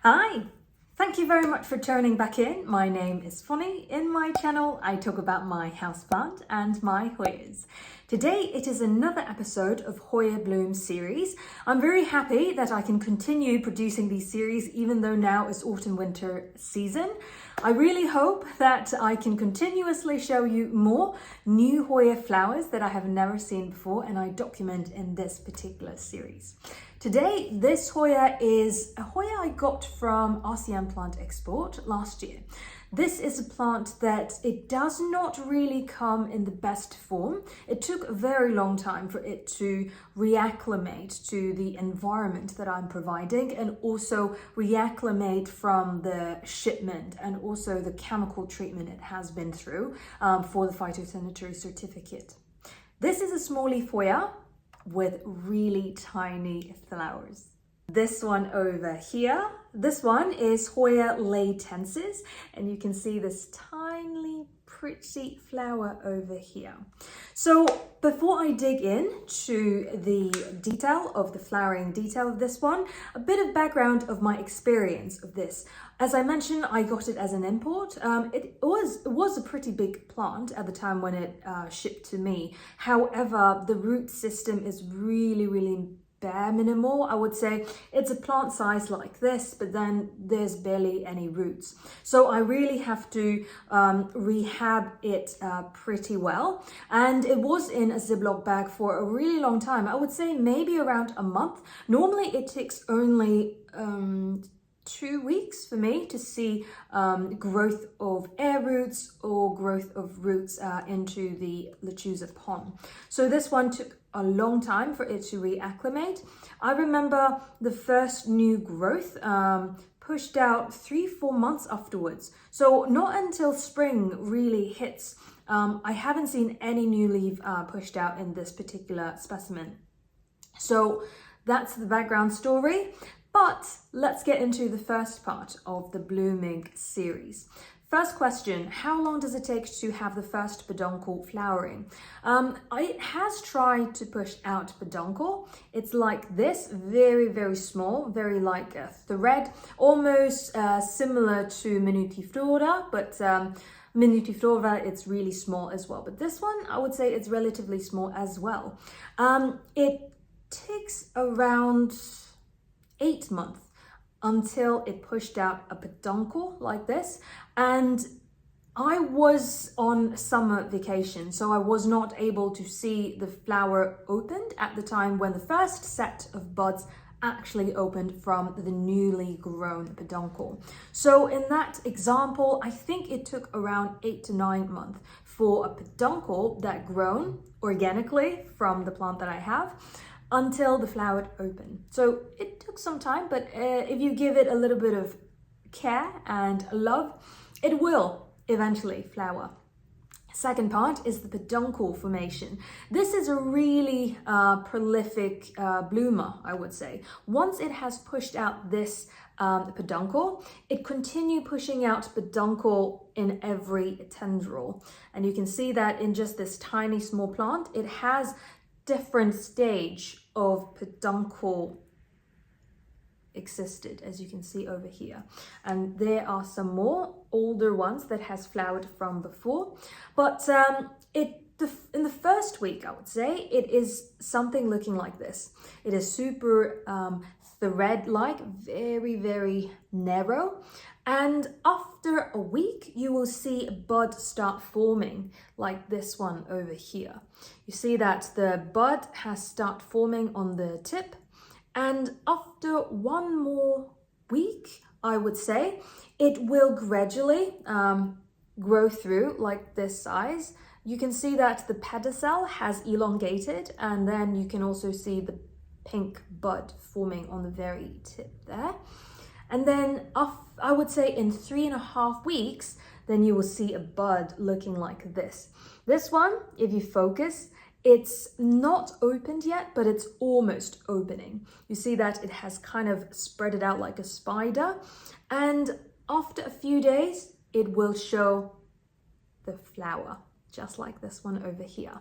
Hi! Thank you very much for turning back in. My name is Fonny. In my channel, I talk about my houseplant and my Hoyas. Today, it is another episode of Hoya Bloom series. I'm very happy that I can continue producing these series even though now is autumn-winter season. I really hope that I can continuously show you more new Hoya flowers that I have never seen before and I document in this particular series. Today, this Hoya is a Hoya I got from RCM Plant Export last year. This is a plant that it does not really come in the best form. It took a very long time for it to reacclimate to the environment that I'm providing and also reacclimate from the shipment and also the chemical treatment it has been through for the phytosanitary certificate. This is a small leaf Hoya with really tiny flowers. This one over here, this one is Hoya Leytensis, and you can see this tiny pretty flower over here. So before I dig into the detail of the flowering detail of this one, a bit of background of my experience of this. As I mentioned, I got it as an import. It was a pretty big plant at the time when it shipped to me. However, the root system is really bare minimal. I would say it's a plant size like this, but then there's barely any roots. So I really have to rehab it pretty well. And it was in a Ziploc bag for a really long time. I would say maybe around a month. Normally it takes only 2 weeks for me to see growth of air roots or growth of roots into the lechuza pond. So this one took a long time for it to reacclimate. I remember the first new growth pushed out 3-4 months afterwards. So not until spring really hits. I haven't seen any new leaf pushed out in this particular specimen. So that's the background story. But let's get into the first part of the blooming series. First question, how long does it take to have the first peduncle flowering? It has tried to push out peduncle. It's like this, very small, very like a thread, almost similar to Minutiflora, but Minutiflora, it's really small as well. But this one, I would say it's relatively small as well. It takes around 8 months until it pushed out a peduncle like this. And I was on summer vacation, so I was not able to see the flower opened at the time when the first set of buds actually opened from the newly grown peduncle. So in that example, I think it took around 8 to 9 months for a peduncle that grown organically from the plant that I have until the flower opened. So it took some time, but if you give it a little bit of care and love, it will eventually flower. Second part is the peduncle formation. This is a really prolific bloomer, I would say. Once it has pushed out this peduncle, it continue pushing out peduncle in every tendril. And you can see that in just this tiny small plant, it has different stage of peduncle existed, as you can see over here, and there are some more older ones that has flowered from before, but in the first week, I would say it is something looking like this. It is super thread-like, very narrow, and after a week you will see a bud start forming like this one over here. You see that the bud has started forming on the tip, and after 1 more week, I would say, it will gradually grow through like this size. You can see that the pedicel has elongated, and then you can also see the pink bud forming on the very tip there. And then I would say in 3.5 weeks, then you will see a bud looking like this. This one, if you focus, it's not opened yet, but it's almost opening. You see that it has kind of spread it out like a spider. And after a few days, it will show the flower, just like this one over here.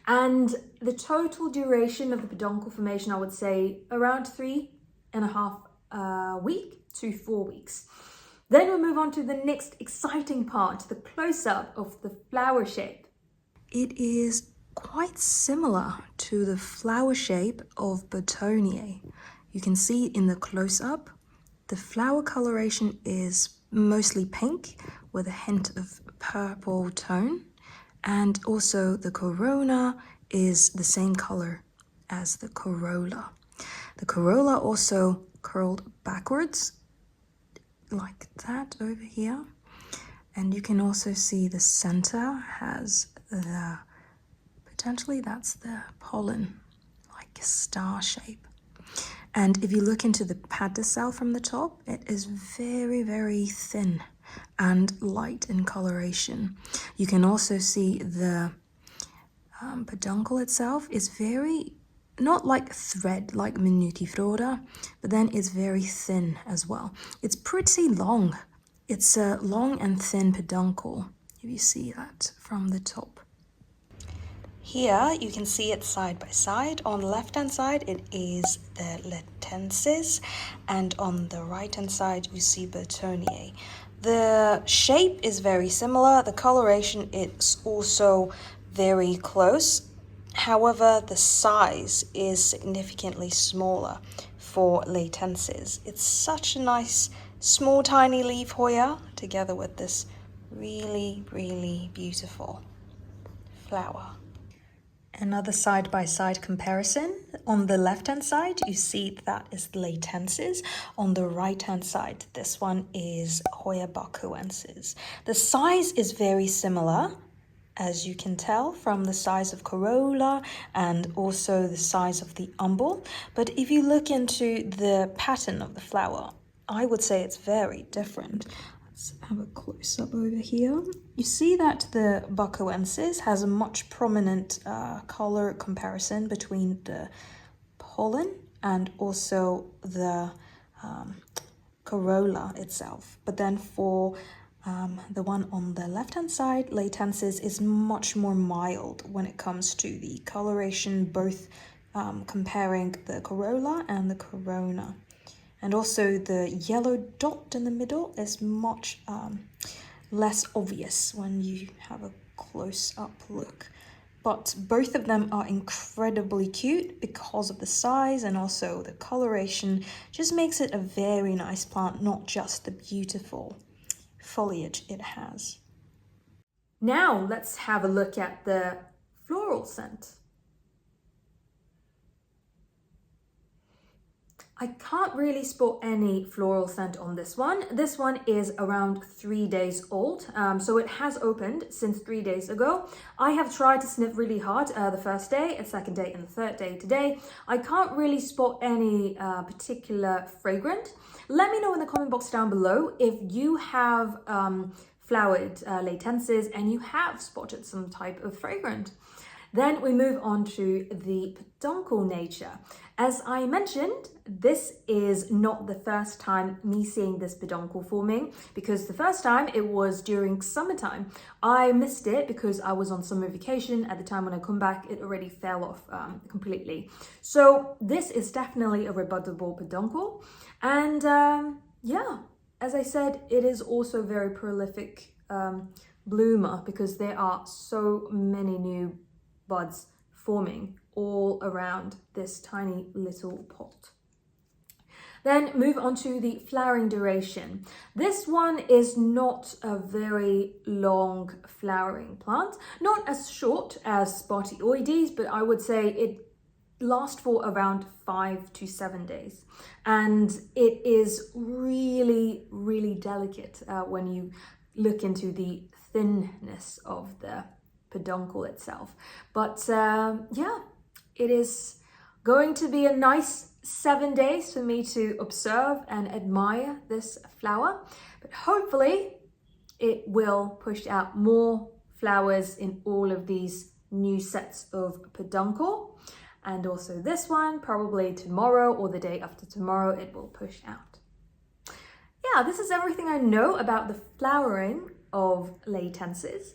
And the total duration of the peduncle formation, I would say around 3.5 week to 4 weeks. Then we move on to the next exciting part, the close-up of the flower shape. It is quite similar to the flower shape of Burtoniae. You can see in the close-up, the flower coloration is mostly pink with a hint of purple tone, and also the corona is the same color as the corolla. The corolla also curled backwards like that over here, and you can also see the center has the, potentially that's the pollen, like a star shape. And if you look into the pedicel from the top, it is very, very thin and light in coloration. You can also see the peduncle itself is very, not like thread like Minutiflora, but then it's very thin as well. It's pretty long. It's a long and thin peduncle, if you see that from the top. Here you can see it side by side. On the left hand side it is the Leytensis, and on the right hand side you see Burtoniae. The shape is very similar, the coloration is also very close. However, the size is significantly smaller for Leytensis. It's such a nice small tiny leaf Hoya together with this really, really beautiful flower. Another side-by-side comparison. On the left-hand side, you see that is the Leytensis. On the right-hand side, this one is Hoya Bakoensis. The size is very similar, as you can tell from the size of corolla and also the size of the umbel. But if you look into the pattern of the flower, I would say it's very different. Let's have a close-up over here. You see that the Bakoensis has a much prominent color comparison between the pollen and also the corolla itself. But then for the one on the left-hand side, Leytensis, is much more mild when it comes to the coloration, both comparing the corolla and the corona. And also the yellow dot in the middle is much less obvious when you have a close-up look. But both of them are incredibly cute because of the size, and also the coloration just makes it a very nice plant, not just the beautiful foliage it has. Now let's have a look at the floral scent. I can't really spot any floral scent on this one. This one is around 3 days old, so it has opened since 3 days ago. I have tried to sniff really hard the first day, the second day, and the third day today. I can't really spot any particular fragrance. Let me know in the comment box down below if you have flowered Leytensis and you have spotted some type of fragrance. Then we move on to the Peduncle Nature. As I mentioned, this is not the first time me seeing this peduncle forming, because the first time it was during summertime. I missed it because I was on summer vacation. At the time when I come back, it already fell off completely. So this is definitely a rebuttable peduncle. And yeah, as I said, it is also very prolific bloomer because there are so many new buds forming all around this tiny little pot. Then move on to the flowering duration. This one is not a very long flowering plant, not as short as Spartioides, but I would say it lasts for around 5 to 7 days. And it is really, really delicate when you look into the thinness of the peduncle itself. But yeah, it is going to be a nice 7 days for me to observe and admire this flower, but hopefully it will push out more flowers in all of these new sets of peduncle. And also this one, probably tomorrow or the day after tomorrow, it will push out. Yeah, this is everything I know about the flowering of Leytensis.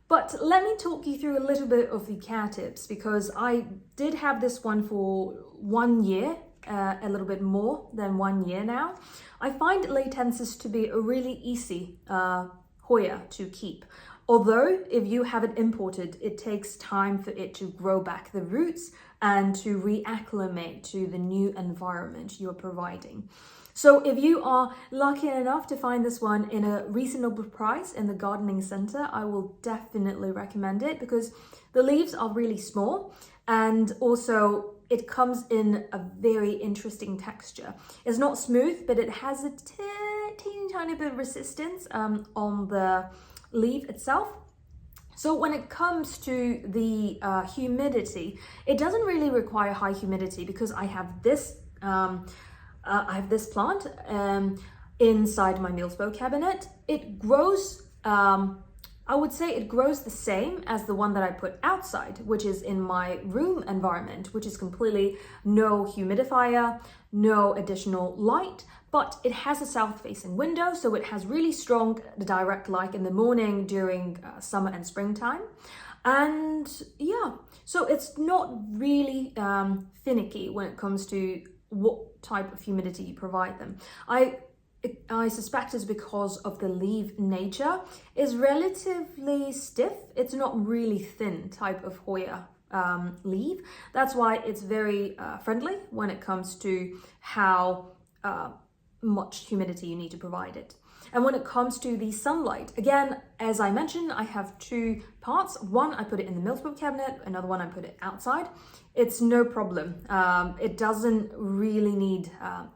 But let me talk you through a little bit of the care tips, because I did have this one for 1 year a little bit more than 1 year now. I find Leytensis to be a really easy Hoya to keep. Although if you have it imported, it takes time for it to grow back the roots and to reacclimate to the new environment you're providing. So if you are lucky enough to find this one in a reasonable price in the gardening center, I will definitely recommend it because the leaves are really small and also it comes in a very interesting texture. It's not smooth, but it has a teeny tiny bit of resistance on the leaf itself. So when it comes to the humidity, it doesn't really require high humidity because I have this plant inside my Mealspo cabinet. It grows, I would say it grows the same as the one that I put outside, which is in my room environment, which is completely no humidifier, no additional light, but it has a south-facing window, so it has really strong direct light in the morning during summer and springtime. And yeah, so it's not really finicky when it comes to what type of humidity you provide them. I suspect it's because of the leaf nature. It's relatively stiff. It's not really thin type of Hoya leaf. That's why it's very friendly when it comes to how much humidity you need to provide it. And when it comes to the sunlight, again, as I mentioned, I have two parts. One, I put it in the Mealspo cabinet, another one I put it outside. It's no problem. It doesn't really need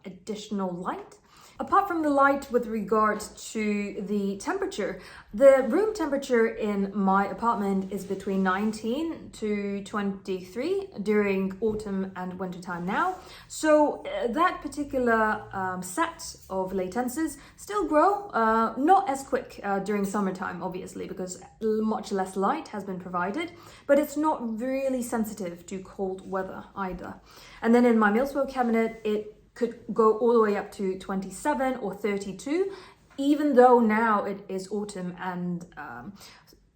additional light. Apart from the light with regard to the temperature, the room temperature in my apartment is between 19 to 23 during autumn and winter time now. So that particular set of Leytensis still grow, not as quick during summertime, obviously, because much less light has been provided, but it's not really sensitive to cold weather either. And then in my Mealspo cabinet, it could go all the way up to 27 or 32, even though now it is autumn and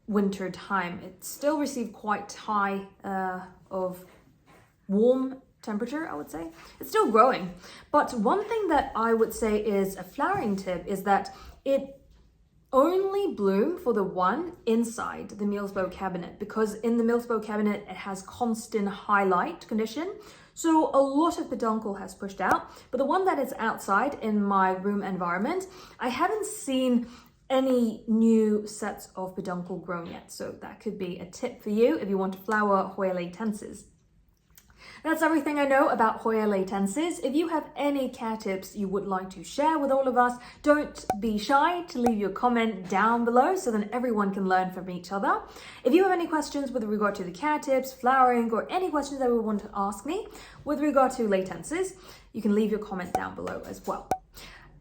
winter time. It still received quite high of warm temperature, I would say. It's still growing. But one thing that I would say is a flowering tip is that it only bloom for the one inside the Mealspo cabinet, because in the Mealspo cabinet it has constant high light condition. So a lot of peduncle has pushed out, but the one that is outside in my room environment, I haven't seen any new sets of peduncle grown yet. So that could be a tip for you if you want to flower Hoya Leytensis. That's everything I know about Hoya Leytensis. If you have any care tips you would like to share with all of us, don't be shy to leave your comment down below so then everyone can learn from each other. If you have any questions with regard to the care tips, flowering, or any questions that you want to ask me with regard to Leytensis, you can leave your comment down below as well.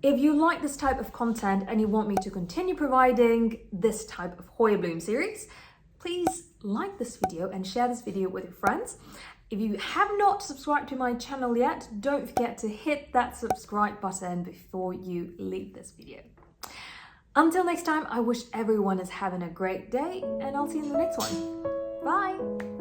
If you like this type of content and you want me to continue providing this type of Hoya Bloom series, please like this video and share this video with your friends. If you have not subscribed to my channel yet, don't forget to hit that subscribe button before you leave this video. Until next time, I wish everyone is having a great day and I'll see you in the next one. Bye!